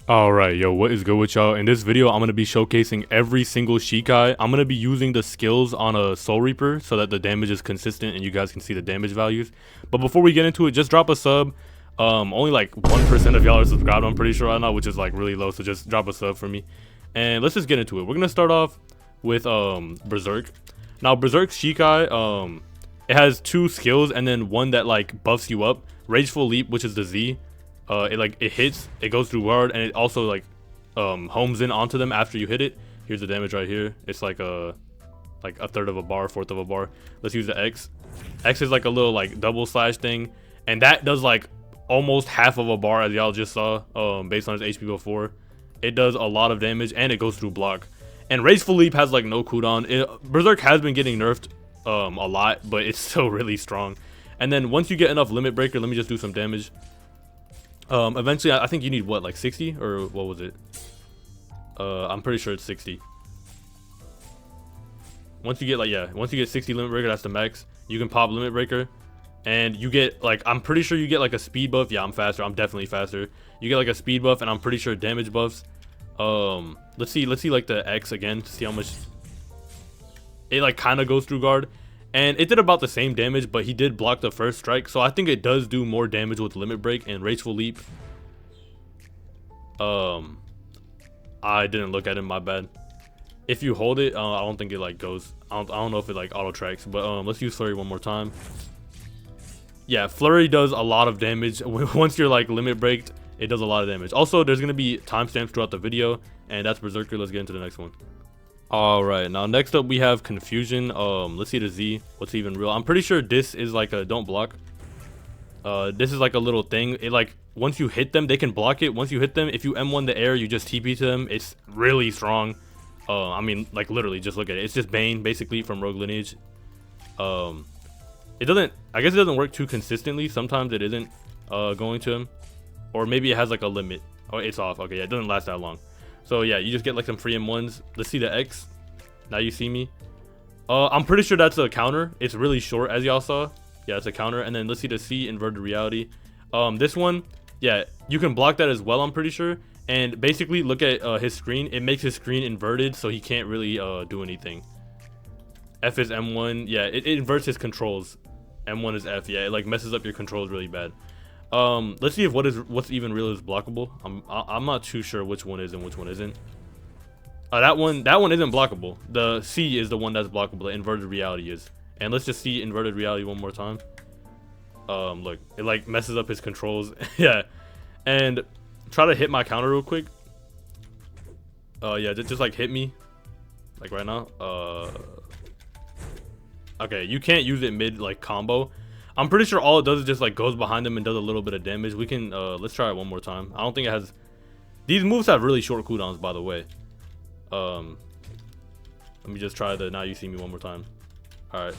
Alright, yo, what is good with y'all? In this video, I'm going to be showcasing every single Shikai. I'm going to be using the skills on a Soul Reaper so that the damage is consistent and you guys can see the damage values. But before we get into it, just drop a sub. Only like 1% of y'all are subscribed, I'm pretty sure right now, which is like really low, so just drop a sub for me. And let's just get into it. We're going to start off with Berserk. Now, Berserk Shikai, it has two skills and then one that like buffs you up. Rageful Leap, which is the Z. It hits, it goes through guard, and it also like homes in onto them after you hit it. Here's the damage right here. It's like a third of a bar, fourth of a bar. Let's use the X. X is like a little like double slash thing, and that does like almost half of a bar, as y'all just saw, based on his HP before. It does a lot of damage, and it goes through block. And Rageful Leap has like no cooldown. Berserk has been getting nerfed a lot, but it's still really strong. And then once you get enough limit breaker, let me just do some damage. Eventually, I think you need what, like 60 or what was it? I'm pretty sure it's 60. Once you get 60 limit breaker, that's the max. You can pop limit breaker, and you get like, I'm pretty sure you get like a speed buff. Yeah, I'm faster. I'm definitely faster. You get like a speed buff, and I'm pretty sure damage buffs. Let's see like the X again to see how much it like kind of goes through guard. And it did about the same damage, but he did block the first strike. So I think it does do more damage with Limit Break and Rageful Leap. I didn't look at him, my bad. If you hold it, I don't think it like goes. I don't know if it like auto tracks. But let's use Flurry one more time. Yeah, Flurry does a lot of damage. Once you're like Limit Breaked, it does a lot of damage. Also, there's going to be timestamps throughout the video. And that's Berserker. Let's get into the next one. Alright, now next up we have Confusion. Let's see the Z, what's even real. I'm pretty sure this is like a don't block. This is like a little thing. It like, once you hit them, they can block it. Once you hit them, if you M1 the air, you just TP to them. It's really strong. I mean, like literally, just look at it. It's just Bane, basically, from Rogue Lineage. It doesn't, I guess it doesn't work too consistently. Sometimes it isn't going to him. Or maybe it has like a limit. Oh, it's off. Okay, yeah, it doesn't last that long. So yeah, you just get like some free M1s. Let's see the X. Now you see me. I'm pretty sure that's a counter. It's really short, as y'all saw. Yeah, it's a counter. And then let's see the C, Inverted Reality. This one, yeah, you can block that as well, I'm pretty sure. And basically, look at his screen. It makes his screen inverted, so he can't really do anything. F is M1. Yeah, it inverts his controls. M1 is F. Yeah, it like messes up your controls really bad. Let's see if what's even real is blockable. I'm not too sure which one is and which one isn't. That one isn't blockable. The C is the one that's blockable. The Inverted Reality is. And let's just see Inverted Reality one more time. Look, it like messes up his controls. Yeah, and try to hit my counter real quick. Yeah, just like hit me, like right now. Okay, you can't use it mid like combo. I'm pretty sure all it does is just like goes behind them and does a little bit of damage. We can let's try it one more time. I don't think it has, these moves have really short cooldowns, by the way. Let me just try the Now You See Me one more time. All right.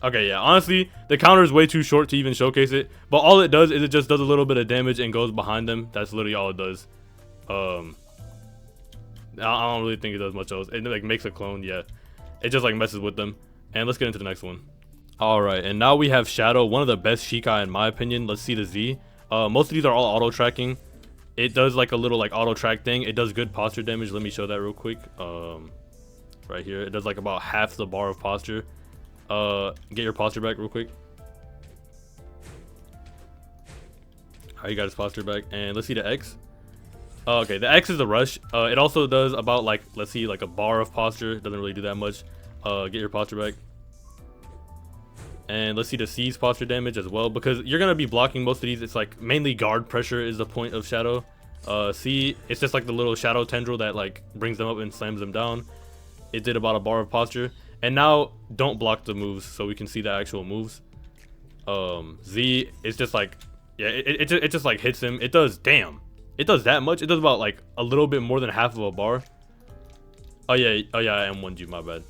Okay, yeah, honestly, the counter is way too short to even showcase it, but all it does is it just does a little bit of damage and goes behind them. That's literally all it does. I don't really think it does much else. It like makes a clone. Yeah, it just like messes with them. And let's get into the next one. Alright, and now we have Shadow, one of the best Shikai in my opinion. Let's see the Z. Most of these are all auto tracking. It does like a little like auto track thing. It does good posture damage. Let me show that real quick. Right here, it does like about half the bar of posture. Get your posture back real quick. Alright, you got his posture back. And let's see the X. Okay, the X is the rush. It also does about like, let's see, like a bar of posture. Doesn't really do that much. Get your posture back. And let's see the C's posture damage as well, because you're going to be blocking most of these. It's like mainly guard pressure is the point of Shadow. C, it's just like the little Shadow tendril that like brings them up and slams them down. It did about a bar of posture. And now don't block the moves so we can see the actual moves. Z, it's just like, yeah, it just like hits him. It does, damn, it does that much. It does about like a little bit more than half of a bar. Oh yeah, I M1'd, my bad.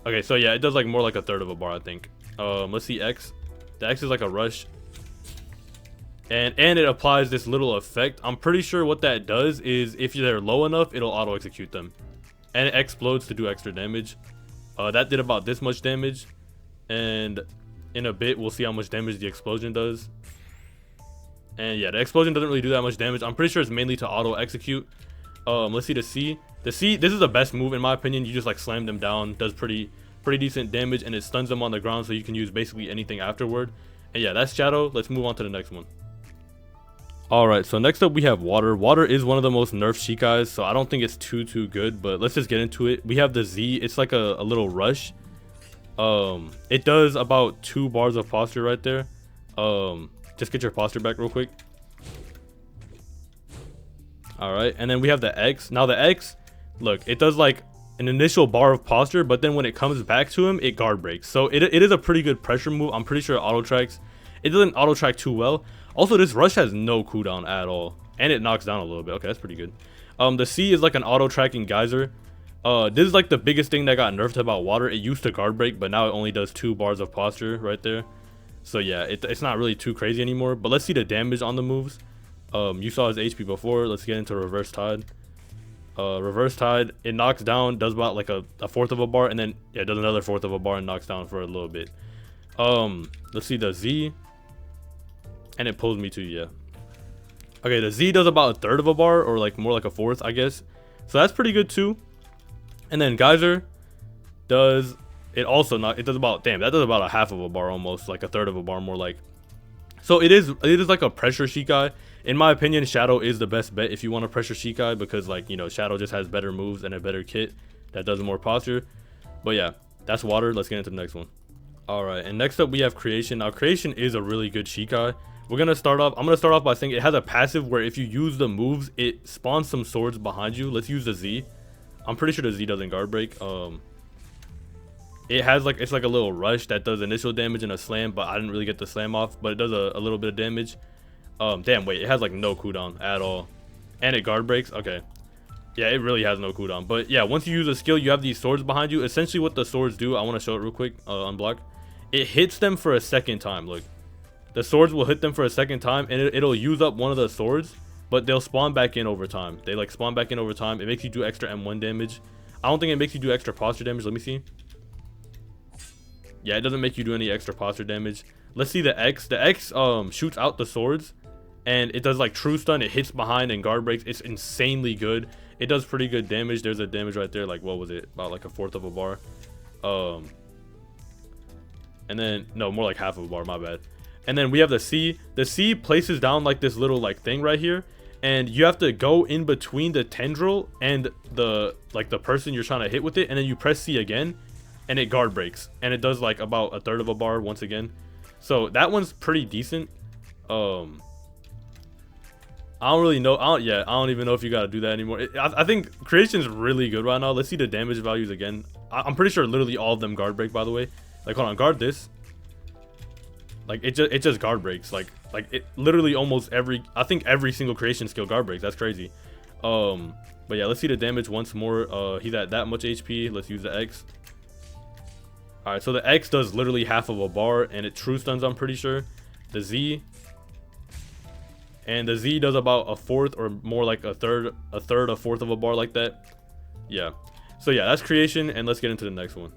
Okay, so yeah, it does like more like a third of a bar, I think. Let's see X. The X is like a rush, and it applies this little effect. I'm pretty sure what that does is if they're low enough, it'll auto execute them, and it explodes to do extra damage. That did about this much damage, and in a bit we'll see how much damage the explosion does. And yeah, the explosion doesn't really do that much damage. I'm pretty sure it's mainly to auto execute. Let's see the C. The C, this is the best move in my opinion. You just like slam them down, does pretty decent damage, and it stuns them on the ground, so you can use basically anything afterward. And yeah, that's Shadow. Let's move on to the next one. Alright, so next up we have Water. Water is one of the most nerfed Shikais, so I don't think it's too good, but let's just get into it. We have the Z. It's like a little rush. It does about 2 bars of posture right there. Just get your posture back real quick. Alright, and then we have the X. Now the X, look, it does like an initial bar of posture, but then when it comes back to him, it guard breaks. So it is a pretty good pressure move. I'm pretty sure it auto tracks. It doesn't auto track too well. Also, this rush has no cooldown at all, and it knocks down a little bit. Okay, that's pretty good. The C is like an auto tracking geyser. This is like the biggest thing that got nerfed about Water. It used to guard break, but now it only does 2 bars of posture right there. So yeah, it's not really too crazy anymore. But let's see the damage on the moves. You saw his HP before. Let's get into Reverse Tide. Reverse Tide, it knocks down, does about like a 1/4 of a bar, and then yeah, does another 1/4 of a bar and knocks down for a little bit. Let's see the Z, and it pulls me to, yeah. Okay, the Z does about 1/3 of a bar, or like more like a 1/4, I guess. So that's pretty good too. And then Geyser does, it also not, it does about, damn, that does about a 1/2 of a bar almost, like a 1/3 of a bar more like. So it is like a pressure Shikai. In my opinion, Shadow is the best bet if you want to pressure Shikai, because like, you know, Shadow just has better moves and a better kit that does more posture. But yeah, that's Water. Let's get into the next one. Alright, and next up we have Creation. Now Creation is a really good Shikai. I'm gonna start off by saying it has a passive where if you use the moves, it spawns some swords behind you. Let's use the Z. I'm pretty sure the Z doesn't guard break. It has like, it's like a little rush that does initial damage and a slam, but I didn't really get the slam off, but it does a little bit of damage. Damn, wait, it has like no cooldown at all, and it guard breaks. Okay, yeah, it really has no cooldown. But yeah, once you use a skill, you have these swords behind you. Essentially what the swords do, I want to show it real quick. Unblock. It hits them for a second time. Look, the swords will hit them for a second time, and it'll use up one of the swords, but they'll spawn back in over time. They like spawn back in over time. It makes you do extra M1 damage. I don't think it makes you do extra posture damage. Let me see. Yeah, it doesn't make you do any extra posture damage. Let's see the X. The X shoots out the swords, and it does like true stun. It hits behind and guard breaks. It's insanely good. It does pretty good damage. There's a damage right there, like what was it, about like a 1/4 of a bar. And then no, more like 1/2 of a bar, my bad. And then we have the C. The C places down like this little like thing right here, and you have to go in between the tendril and the person you're trying to hit with it, and then you press C again, and it guard breaks, and it does like about a 1/3 of a bar once again. So that one's pretty decent. I don't really know. I don't even know if you gotta do that anymore. I think Creation's really good right now. Let's see the damage values again. I'm pretty sure literally all of them guard break, by the way. Like, hold on, guard this. Like it just guard breaks. Like it literally almost I think every single Creation skill guard breaks. That's crazy. But yeah, let's see the damage once more. He's at that much HP. Let's use the X. Alright, so the X does literally 1/2 of a bar, and it true stuns, I'm pretty sure. The Z, and the Z does about a 1/4 or more like a 1/4 of a bar like that. Yeah. So yeah, that's Creation, and let's get into the next one.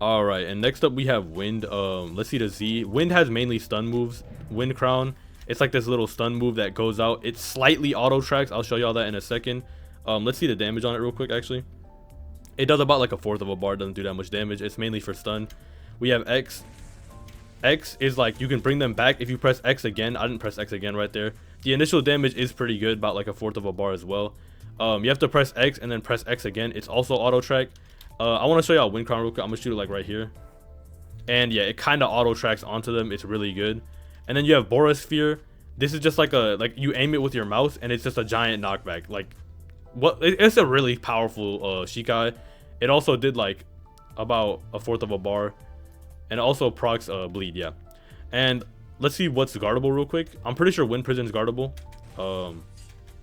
Alright, and next up we have Wind. Let's see the Z. Wind has mainly stun moves. Wind Crown, it's like this little stun move that goes out. It slightly auto tracks. I'll show y'all that in a second. Let's see the damage on it real quick, actually. It does about like a 1/4 of a bar. Doesn't do that much damage. It's mainly for stun. We have X. X is like, you can bring them back if you press X again. I didn't press X again right there. The initial damage is pretty good, about like a 1/4 of a bar as well. You have to press X and then press X again. It's also auto track. I want to show y'all Wind Crown real quick. I'm gonna shoot it like right here, and yeah, it kind of auto tracks onto them. It's really good. And then you have Borosphere. This is just like you aim it with your mouse, and it's just a giant knockback. Like, it's a really powerful Shikai. It also did like about a 1/4 of a bar, and it also procs bleed. Yeah. And let's see what's guardable real quick. I'm pretty sure Wind Prison's guardable.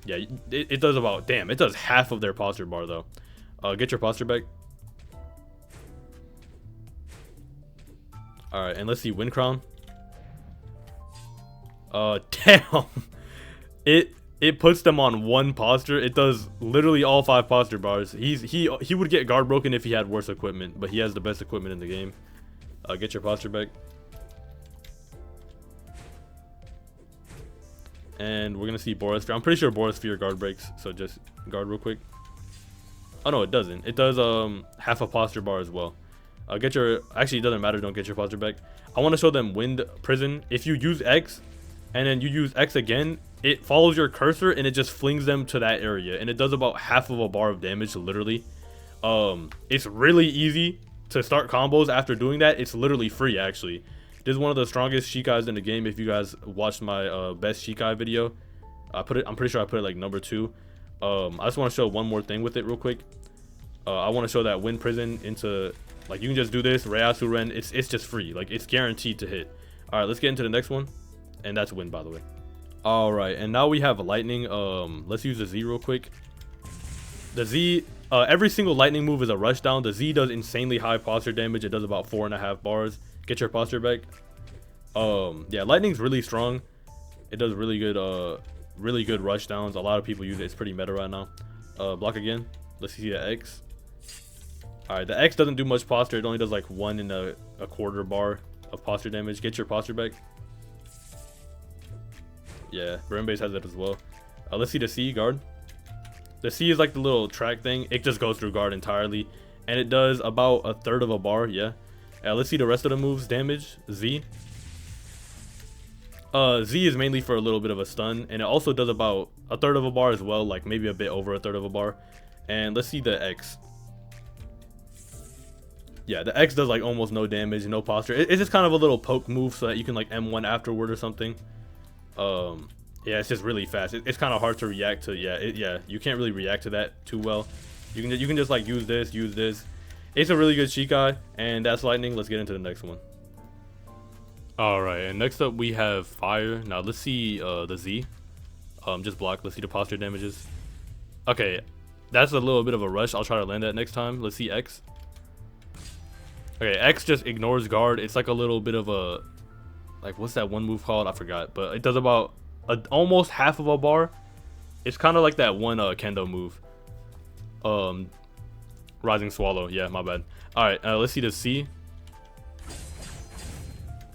Yeah, it does about, damn, it does 1/2 of their posture bar though. Get your posture back. All right, and let's see Wind Crown. Damn. It puts them on 1 posture. It does literally all 5 posture bars. He would get guard broken if he had worse equipment, but he has the best equipment in the game. Get your posture back. And we're gonna see Borosphere. I'm pretty sure Borosphere guard breaks, so just guard real quick. Oh no, it doesn't. It does half a posture bar as well. Actually, it doesn't matter, don't get your posture back. I want to show them Wind Prison. If you use X and then you use X again, it follows your cursor and it just flings them to that area, and it does about half of a bar of damage, literally. It's really easy to start combos after doing that. It's literally free, actually. This is one of the strongest Shikais in the game. If you guys watched my best Shikai video, I'm pretty sure I put it like number 2. I just want to show one more thing with it real quick. I want to show that Wind Prison into, like, you can just do this Reiatsu Ren. It's just free, like it's guaranteed to hit. All right, let's get into the next one, and that's Wind, by the way. All right, and now we have Lightning. Let's use the Z real quick. The Z, every single lightning move is a rush down. The Z does insanely high posture damage. It does about 4.5 bars. Get your posture back. Yeah, lightning's really strong. It does really good rush downs. A lot of people use it. It's pretty meta right now. Block again. Let's see the X. All right, the X doesn't do much posture. It only does like 1.25 bar of posture damage. Get your posture back. Yeah, Burn Base has that as well. Let's see the C guard. The C is like the little track thing. It just goes through guard entirely, and it does about 1/3 of a bar. Yeah. Let's see the rest of the moves damage. Z. Z is mainly for a little bit of a stun, and it also does about 1/3 of a bar as well, like maybe a bit over 1/3 of a bar. And let's see the X. Yeah, the X does like almost no damage, no posture. It's just kind of a little poke move so that you can like M1 afterward or something. Yeah, it's just really fast. It's kind of hard to react to. Yeah, you can't really react to that too well. You can just like use this. It's a really good Shikai, and that's Lightning. Let's get into the next one. All right, and next up we have Fire. Now let's see the Z. Just block. Let's see the posture damages. Okay, that's a little bit of a rush. I'll try to land that next time. Let's see X. Okay, X just ignores guard. It's like a little bit of a, like, what's that one move called? I forgot, but it does about almost half of a bar. It's kind of like that one Kendo move. Rising Swallow. Yeah, my bad. All right, let's see the C.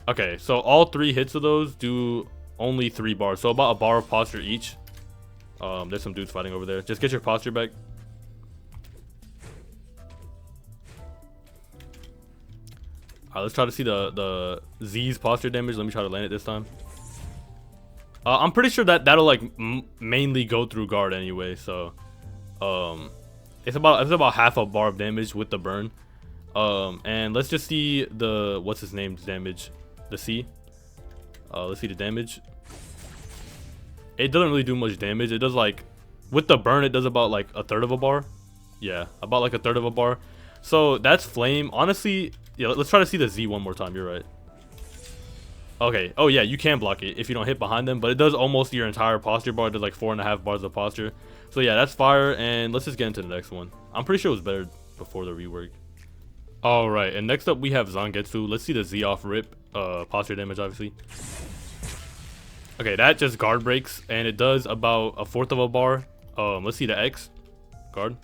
Okay, so all 3 hits of those do only 3 bars, so about a bar of posture each. There's some dudes fighting over there. Just get your posture back. Alright, let's try to see the Z's posture damage. Let me try to land it this time. I'm pretty sure that that'll like mainly go through guard anyway, so it's about half a bar of damage with the burn. And let's just see the what's his name's damage, the C. Let's see the damage. It doesn't really do much damage. It does like, with the burn, it does about like 1/3 of a bar. Yeah, about like 1/3 of a bar. So that's flame. Honestly, yeah, let's try to see the Z one more time. You're right. Okay. Oh yeah, you can block it if you don't hit behind them, but it does almost your entire posture bar. It does like 4.5 bars of posture. So yeah, that's Fire, and let's just get into the next one. I'm pretty sure it was better before the rework. All right, and next up we have Zangetsu. Let's see the Z off rip. Posture damage, obviously. Okay, that just guard breaks, and it does about 1/4 of a bar. Let's see the X. Guard.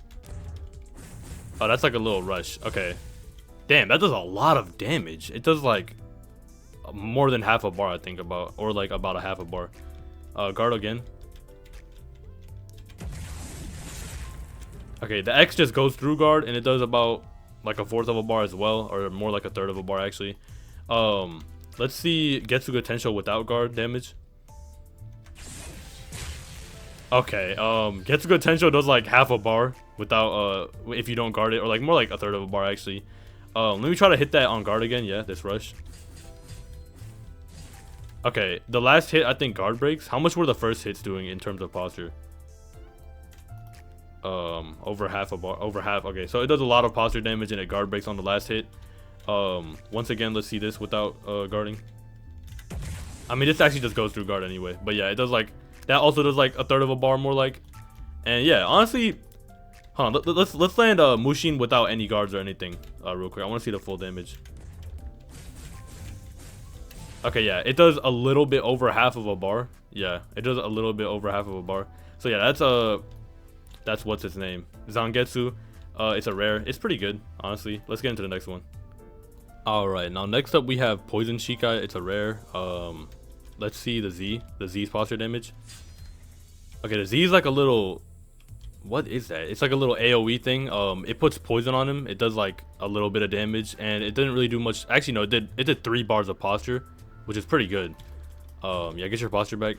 Oh, that's like a little rush. Okay. Damn, that does a lot of damage. It does like more than half a bar, I think, or like about a half a bar. Guard again. Okay, the X just goes through guard, and it does about like 1/4 of a bar as well, or more like 1/3 of a bar actually. Let's see Getsuga Tensho without guard damage. Okay, Getsuga Tensho does like half a bar without if you don't guard it, or like more like 1/3 of a bar actually. Let me try to hit that on guard again. Yeah, this rush. Okay, the last hit I think guard breaks. How much were the first hits doing in terms of posture? Over half a bar, over half. Okay, so it does a lot of posture damage, and it guard breaks on the last hit. Once again, let's see this without guarding. I mean, this actually just goes through guard anyway, but yeah, it does like that. Also does like 1/3 of a bar more like. And yeah, honestly, hold on, let's land Mushin without any guards or anything real quick. I want to see the full damage. Okay, yeah, it does a little bit over half of a bar. Yeah, it does a little bit over half of a bar. So yeah, that's what's its name, Zangetsu. It's a rare. It's pretty good, honestly. Let's get into the next one. All right, now next up we have Poison Shikai. It's a rare. let's see the Z. The Z's posture damage. Okay, the Z is like a little, what is that? It's like a little AoE thing. It puts poison on him. It does like a little bit of damage, and it didn't really do much. Actually, no, it did 3 bars of posture, which is pretty good. Yeah, get your posture back.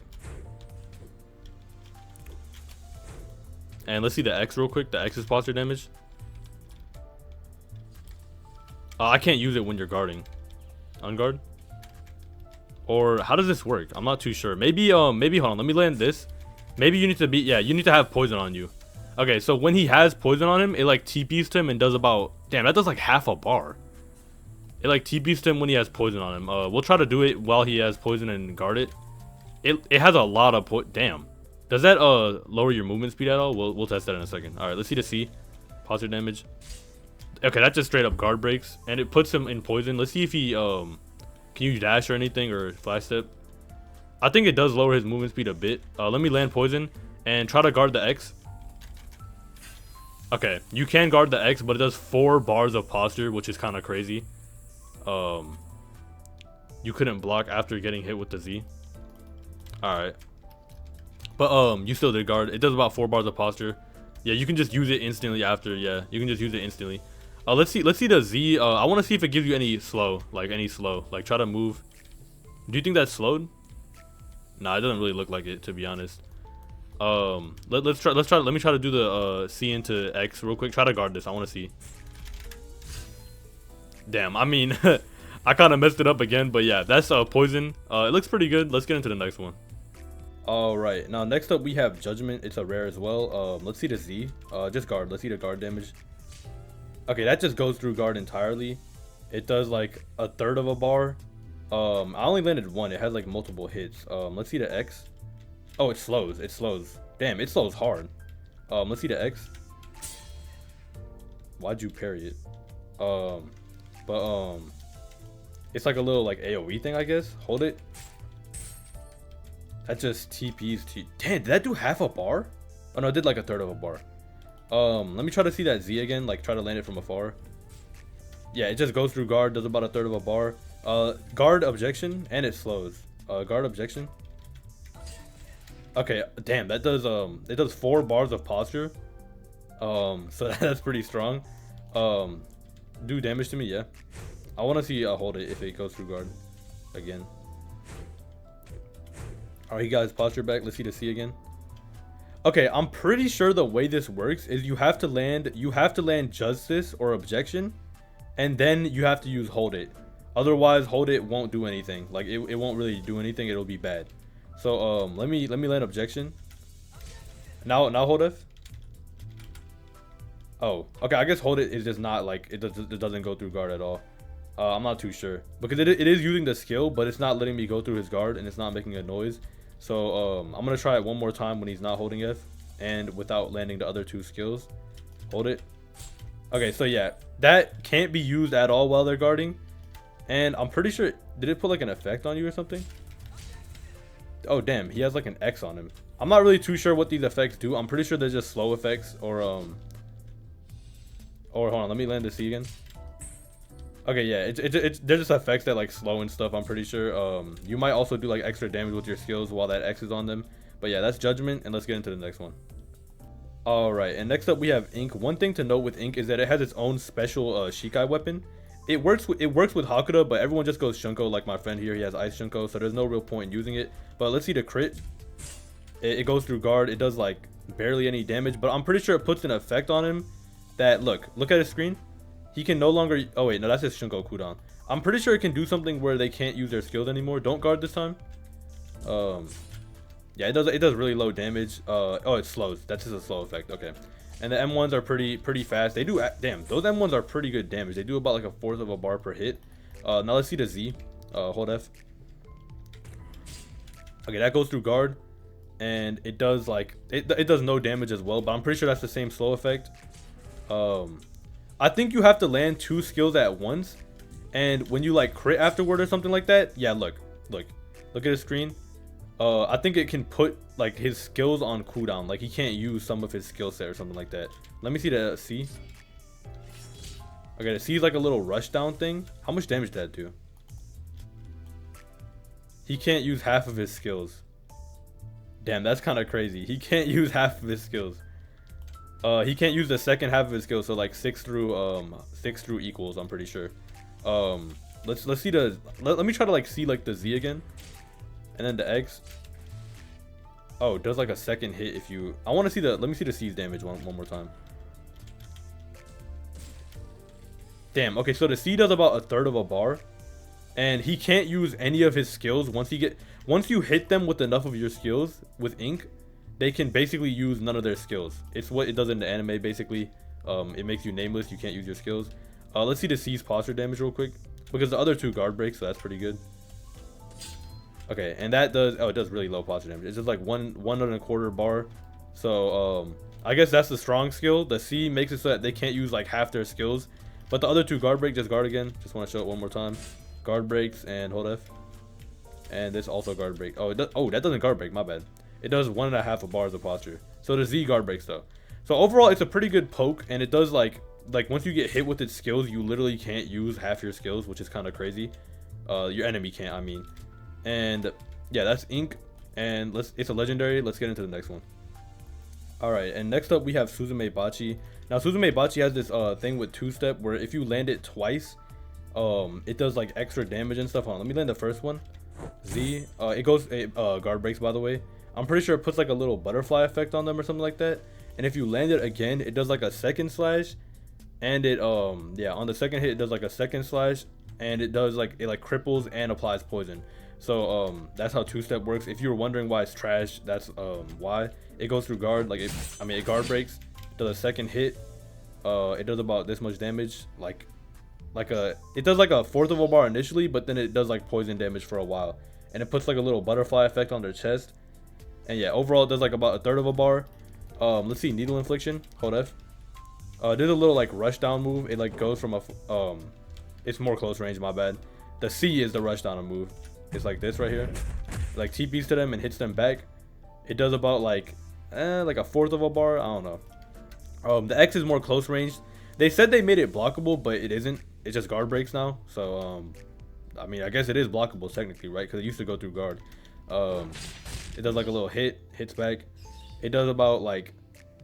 And let's see the X real quick. The X is posture damage. I can't use it when you're guarding. Unguard? Or how does this work? I'm not too sure. Maybe maybe hold on, let me land this. Maybe you need to be, yeah, you need to have poison on you. Okay, so when he has poison on him, it like TPs to him and does about, damn, that does like half a bar. It like TPs to him when he has poison on him. We'll try to do it while he has poison and guard it. It has a lot of damn. Does that lower your movement speed at all? We'll test that in a second. All right, let's see the C. Posture damage. Okay, that just straight up guard breaks, and it puts him in poison. Let's see if he can you dash or anything or flash step. I think it does lower his movement speed a bit. Let me land poison and try to guard the X. Okay, you can guard the X, but it does 4 bars of posture, which is kind of crazy. You couldn't block after getting hit with the Z. All right, but you still did guard. It does about 4 bars of posture. Yeah, you can just use it instantly after. Yeah, you can just use it instantly. Let's see the Z. I want to see if it gives you any slow, like try to move. Do you think that's slowed? Nah, it doesn't really look like it, to be honest. Let's try. Let me try to do the C into X real quick. Try to guard this. I want to see. Damn, I mean, I kind of messed it up again, but yeah, that's poison. It looks pretty good. Let's get into the next one. All right, now next up we have Judgement. It's a rare as well. Let's see the Z. Just guard. Let's see the guard damage. Okay, that just goes through guard entirely. It does like 1/3 of a bar. I only landed 1. It has like multiple hits. Let's see the X. Oh, it slows. It slows. Damn, it slows hard. Let's see the X. Why'd you parry it? It's like a little like AoE thing, I guess. Hold it. That just TPs to. Damn, did that do half a bar? Oh no, it did like 1/3 of a bar. Let me try to see that Z again. Like try to land it from afar. Yeah, it just goes through guard. Does about 1/3 of a bar. Guard objection, and it slows. Guard objection. Okay, damn, that does it does 4 bars of posture. So that's pretty strong. Do damage to me, yeah. I want to see hold it if it goes through guard again. Alright, he got his posture back. Let's see the C again. Okay, I'm pretty sure the way this works is you have to land justice or objection, and then you have to use hold it. Otherwise, hold it won't do anything. Like it won't really do anything. It'll be bad. So let me land objection. Now hold F. Oh, okay. I guess hold it is just not like it doesn't go through guard at all. I'm not too sure because it is using the skill, but it's not letting me go through his guard and it's not making a noise. So I'm gonna try it one more time when he's not holding F and without landing the other 2 skills. Hold it. Okay, so yeah, that can't be used at all while they're guarding. And I'm pretty sure, did it put like an effect on you or something? Oh damn, he has like an X on him. I'm not really too sure what these effects do. I'm pretty sure they're just slow effects or hold on, let me land the C again. Okay, yeah, they're just effects that like slow and stuff, I'm pretty sure. You might also do like extra damage with your skills while that X is on them. But yeah, that's Judgment, and let's get into the next one. Alright, and next up we have Ink. One thing to note with Ink is that it has its own special Shikai weapon. It works with Hakuda, but everyone just goes Shunko, like my friend here. He has Ice Shunko, so there's no real point in using it. But let's see the crit. It goes through guard. It does like barely any damage, but I'm pretty sure it puts an effect on him that, look at his screen. He can no longer, oh wait, no, that's his Shunko cooldown. I'm pretty sure it can do something where they can't use their skills anymore. Don't guard this time. Yeah, it does really low damage. Oh, it slows. That's just a slow effect. Okay. And the M1s are pretty fast. They do, damn, those M1s are pretty good damage. They do about like 1/4 of a bar per hit. Now let's see the Z. Hold F. Okay, that goes through guard, and it does like it does no damage as well. But I'm pretty sure that's the same slow effect. I think you have to land 2 skills at once, and when you like crit afterward or something like that, yeah, look at his screen. I think it can put like his skills on cooldown. Like he can't use some of his skill set or something like that. Let me see the C. Okay, the C is like a little rush down thing. How much damage did that do? He can't use half of his skills. Damn, that's kind of crazy. He can't use half of his skills. He can't use the second half of his skills, so like 6 through equals, I'm pretty sure. Let's see the let me try to like see like the Z again. And then the X. Oh, it does like a second hit if you I want to see the let me see the C's damage one more time. Damn, okay, so the C does about 1/3 of a bar. And he can't use any of his skills once you hit them with enough of your skills with ink, they can basically use none of their skills. It's what it does in the anime basically. It makes you nameless, you can't use your skills. Let's see the C's posture damage real quick, because the other two guard breaks, so that's pretty good. Okay, and that does it does really low posture damage. It's just like 1.25 bar. So I guess that's the strong skill. The C makes it so that they can't use like half their skills, but the other two guard break, just guard again. Just want to show it one more time. Guard breaks and hold F, and this also guard break. Oh, that doesn't guard break, my bad. It does 1.5 bars of posture. So the Z guard breaks though. So overall, it's a pretty good poke, and it does like once you get hit with its skills, you literally can't use half your skills, which is kind of crazy. Your enemy can't, I mean. And yeah, that's ink, and it's a legendary. Let's get into the next one. All right, and next up we have Suzumebachi. Now Suzumebachi has this thing with two-step where if you land it twice, it does like extra damage and stuff. Hold on, let me land the first one. Z, it guard breaks, by the way. I'm pretty sure it puts like a little butterfly effect on them or something like that. And if you land it again, it does like a second slash, and it yeah, on the second hit it does like a second slash, and it does like it cripples and applies poison. So that's how two-step works. If you were wondering why it's trash, that's why. It goes through guard, like it guard breaks, does a second hit, it does about this much damage, it does like 1/4 of a bar initially, but then it does like poison damage for a while, and it puts like a little butterfly effect on their chest. And yeah, overall it does like about 1/3 of a bar. Let's see, needle infliction, hold F. There's a little like rush down move. It like goes from it's more close range, my bad. The C is the rush down move. It's like this right here, like TPs to them and hits them back. It does about like 1/4 of a bar, I don't know. The X is more close range. They said they made it blockable, but it isn't. It's just guard breaks now. So I mean, I guess it is blockable technically, right? Because it used to go through guard. It does like a little hits back. It does about like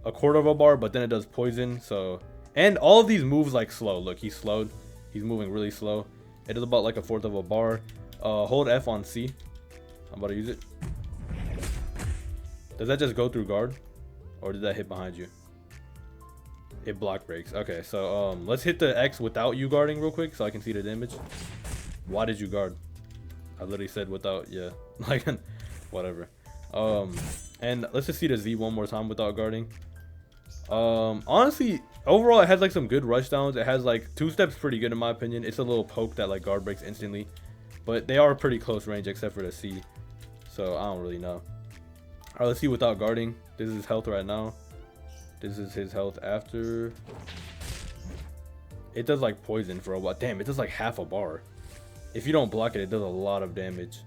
1/4 of a bar, but then it does poison. So, and all of these moves like slow. Look, he's slowed. He's moving really slow. It does about like 1/4 of a bar. Hold F on C. I'm about to use it. Does that just go through guard, or did that hit behind you? It block breaks. Okay, so let's hit the X without you guarding real quick so I can see the damage. Why did you guard? I literally said without. Yeah, like whatever. And let's just see the Z one more time without guarding. Honestly, overall it has like some good rush downs. It has like two-steps pretty good in my opinion. It's a little poke that like guard breaks instantly, but they are pretty close range except for the C, so I don't really know. All right, let's see without guarding. This is his health right now. This is his health after. It does like poison for a while. Damn, it does like 1/2 bar. If you don't block it, it does a lot of damage.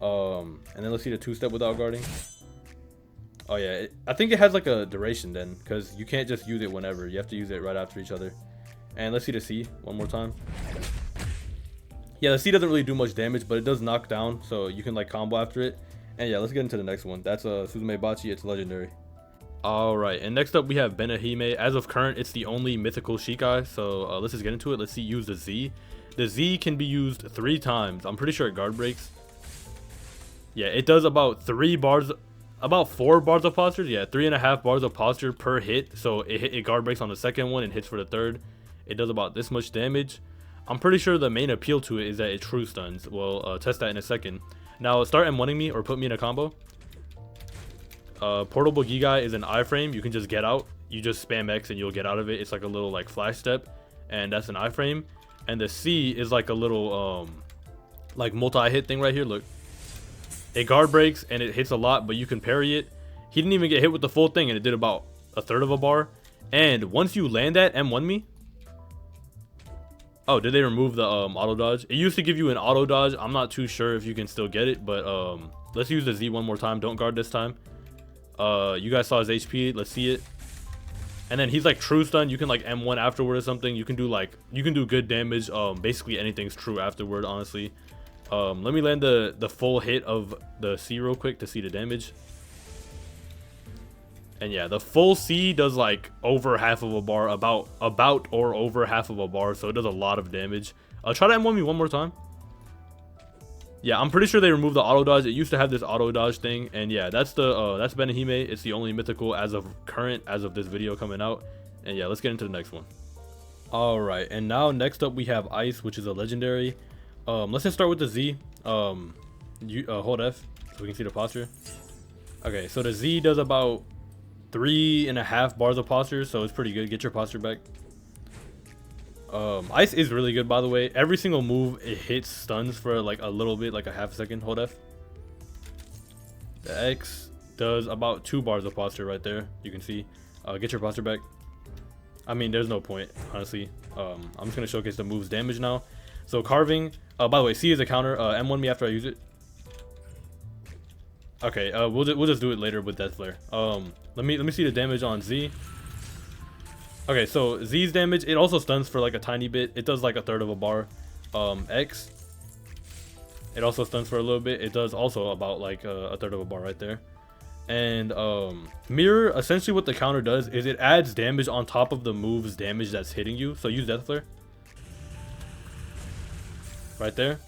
And then let's see the two-step without guarding. Oh yeah, I think it has like a duration then, because you can't just use it whenever. You have to use it right after each other. And let's see the C one more time. Yeah, the C doesn't really do much damage, but it does knock down, so you can like combo after it. And yeah, let's get into the next one. That's Suzumebachi. It's legendary. Alright, and next up we have Benehime. As of current, it's the only mythical Shikai, so let's just get into it. Let's see, use the Z. The Z can be used 3 times. I'm pretty sure it guard breaks. Yeah, it does about 4 bars of posture. Yeah, 3.5 bars of posture per hit. So it guard breaks on the second one and hits for the third. It does about this much damage. I'm pretty sure the main appeal to it is that it true stuns. We'll test that in a second. Now start M1ing me or put me in a combo. Portable Gigai is an iframe. You can just get out. You just spam X and you'll get out of it. It's like a little like flash step, and that's an iframe. And the C is like a little like multi-hit thing right here. Look, it guard breaks and it hits a lot, but you can parry it. He didn't even get hit with the full thing, and it did about 1/3 of a bar. And once you land that M1 me. Oh, did they remove the auto dodge? It used to give you an auto dodge. I'm not too sure if you can still get it, but let's use the Z one more time. Don't guard this time. You guys saw his HP. Let's see it. And then he's like true stun. You can like M1 afterward or something. You can do good damage. Basically anything's true afterward, honestly. Let me land the full hit of the C real quick to see the damage. And yeah, the full C does like over half of a bar, about or over half of a bar, so it does a lot of damage. Try to M1 me one more time. Yeah, I'm pretty sure they removed the auto dodge. It used to have this auto dodge thing, and yeah, that's Benehime. It's the only mythical as of this video coming out. And yeah, let's get into the next one. All right, and now next up we have Ice, which is a legendary. Let's just start with the Z. Hold F so we can see the posture. Okay, so the Z does about 3.5 bars of posture, so it's pretty good. Get your posture back. Ice is really good, by the way. Every single move it hits stuns for like a little bit, like a half second. Hold F. The X does about 2 bars of posture right there. You can see. Get your posture back. I mean, there's no point, honestly. I'm just gonna showcase the move's damage now. So carving. By the way, C is a counter. M1 me after I use it. Okay. We'll just do it later with Death Flare. Let me see the damage on Z. Okay, so Z's damage, it also stuns for like a tiny bit. It does like a third of a bar. X, it also stuns for a little bit. It does also about like a third of a bar right there. And Mirror, essentially what the counter does is it adds damage on top of the move's damage that's hitting you. So use Death Flare. Right there.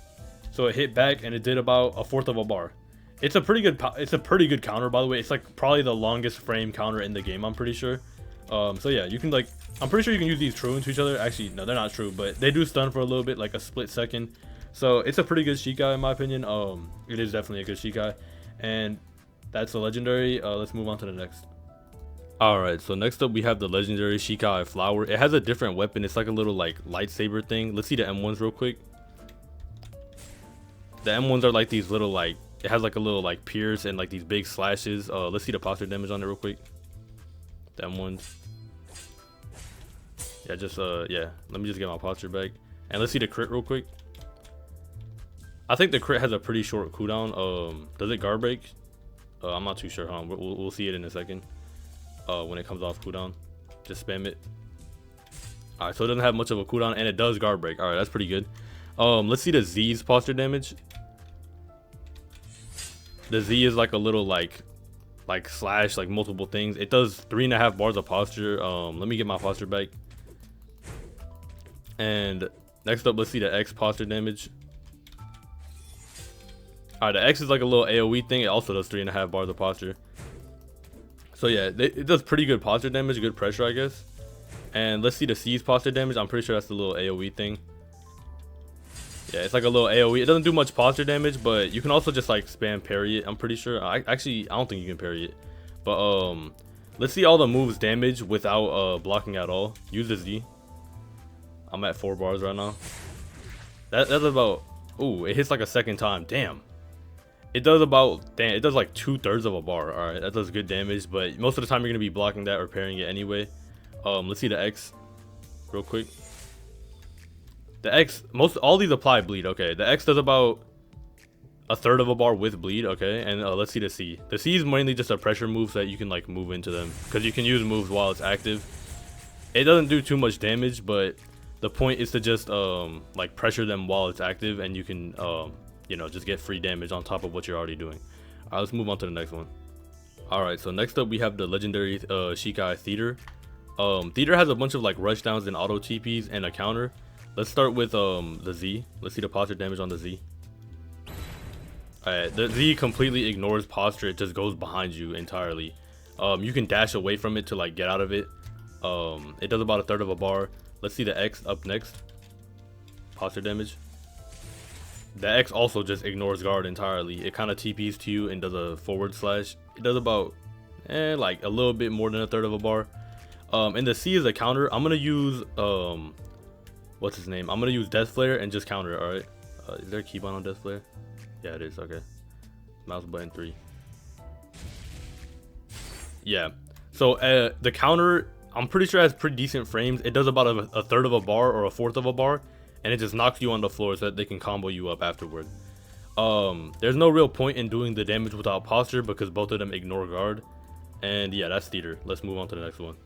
So it hit back and it did about a fourth of a bar. It's a pretty good counter, by the way. It's like probably the longest frame counter in the game, I'm pretty sure. So yeah, you can like, I'm pretty sure you can use these true into each other. Actually, no, they're not true, but they do stun for a little bit, like a split second. So it's a pretty good Shikai in my opinion. It is definitely a good Shikai, and that's the legendary. Let's move on to the next. Alright, so next up we have the legendary Shikai Flower. It has a different weapon. It's like a little like lightsaber thing. Let's see the M1s real quick. The M1s are like these little like, it has like a little like pierce and like these big slashes. Let's see the posture damage on it real quick. The M1s. Yeah, yeah, let me just get my posture back. And let's see the crit real quick. I think the crit has a pretty short cooldown. Does it guard break? I'm not too sure, huh? We'll see it in a second. When it comes off cooldown. Just spam it. Alright, so it doesn't have much of a cooldown, and it does guard break. Alright, that's pretty good. Let's see the Z's posture damage. The Z is like a little like slash, like multiple things. It does 3.5 bars of posture. Let me get my posture back. And next up, let's see the X posture damage. Alright, the X is like a little AoE thing. It also does 3.5 bars of posture. So yeah, it does pretty good posture damage, good pressure, I guess. And let's see the C's posture damage. I'm pretty sure that's the little AoE thing. Yeah, it's like a little AoE. It doesn't do much posture damage, but you can also just like spam parry it. I'm pretty sure. I don't think you can parry it. But let's see all the moves damage without blocking at all. Use the Z. I'm at 4 bars right now. That's about. Ooh, it hits like a second time. Damn. It does about. Damn, it does like 2/3 of a bar. All right, that does good damage, but most of the time you're gonna be blocking that or parrying it anyway. Let's see the X, real quick. The X, all these apply bleed. Okay, the X does about a third of a bar with bleed. Okay, and let's see the C. The C is mainly just a pressure move so that you can like move into them, because you can use moves while it's active. It doesn't do too much damage, but the point is to just like pressure them while it's active, and you can you know, just get free damage on top of what you're already doing. All right, let's move on to the next one. All right, so next up we have the legendary Shikai Theater. Theater has a bunch of like rush downs and auto TPs and a counter. Let's start with the Z. Let's see the posture damage on the Z. Alright, the Z completely ignores posture. It just goes behind you entirely. You can dash away from it to like get out of it. It does about a third of a bar. Let's see the X up next. Posture damage. The X also just ignores guard entirely. It kind of TPs to you and does a forward slash. It does about like a little bit more than a third of a bar. And the C is a counter. I'm gonna use what's his name? I'm gonna use Death Flare and just counter it. All right. Is there a keybind on Death Flare? Yeah, it is. Okay. Mouse button 3. Yeah. So the counter, I'm pretty sure it has pretty decent frames. It does about a third of a bar or a fourth of a bar, and it just knocks you on the floor so that they can combo you up afterward. There's no real point in doing the damage without posture because both of them ignore guard. And yeah, that's Theater. Let's move on to the next one.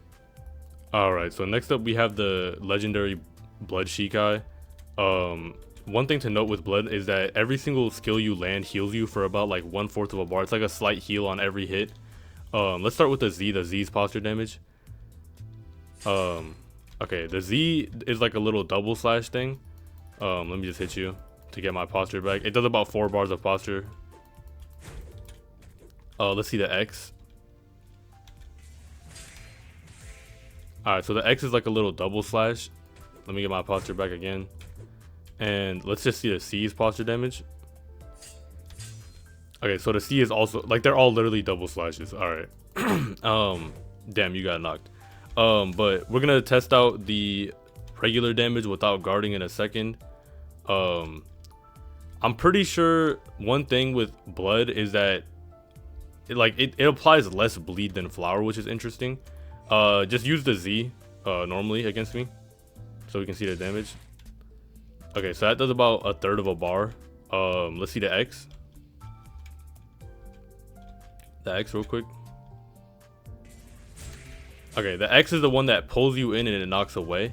All right. So next up we have the legendary Blood Shikai. one thing to note with blood is that every single skill you land heals you for about like 1/4 of a bar. It's like a slight heal on every hit. Let's start with the Z. The Z's posture damage. Okay, the Z is like a little double slash thing. Let me just hit you to get my posture back. It does about 4 bars of posture. Let's see the X. Alright, so the X is like a little double slash. Let me get my posture back again. And let's just see the C's posture damage. Okay, so the C is also, like, they're all literally double slashes. Alright. Damn, you got knocked. But we're gonna test out the regular damage without guarding in a second. I'm pretty sure one thing with blood is that it applies less bleed than flower, which is interesting. Just use the Z normally against me so we can see the damage. Okay, so that does about 1/3 of a bar. Let's see the X. The X real quick. Okay, the X is the one that pulls you in and it knocks away.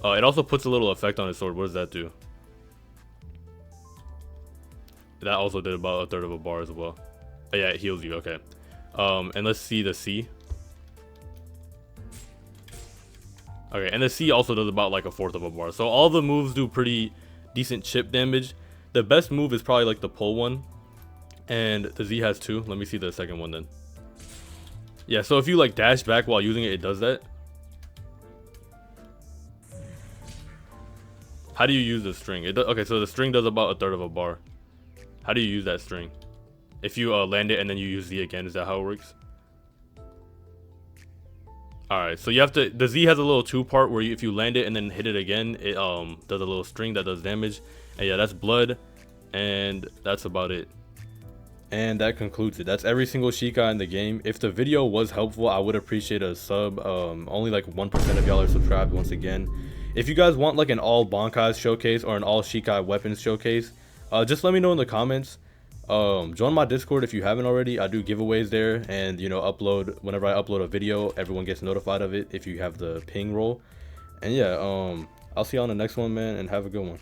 It also puts a little effect on his sword. What does that do? That also did about 1/3 of a bar as well. Oh, yeah, it heals you. Okay. And let's see the C. Okay, and the C also does about like 1/4 of a bar. So all the moves do pretty decent chip damage. The best move is probably like the pull one. And the Z has 2. Let me see the second one then. Yeah, so if you like dash back while using it, it does that. How do you use the string? Okay, so the string does about 1/3 of a bar. How do you use that string? If you land it and then you use Z again, is that how it works? Alright, so you have to, the Z has a little 2-part where if you land it and then hit it again, it does a little string that does damage. And yeah, that's blood, and that's about it. And that concludes it. That's every single Shikai in the game. If the video was helpful, I would appreciate a sub. Only like 1% of y'all are subscribed once again. If you guys want like an all bankais showcase or an all Shikai weapons showcase, just let me know in the comments. Join my Discord if you haven't already. I do giveaways there, and you know, whenever I upload a video, everyone gets notified of it if you have the ping roll. And yeah, I'll see you on the next one, man, and have a good one.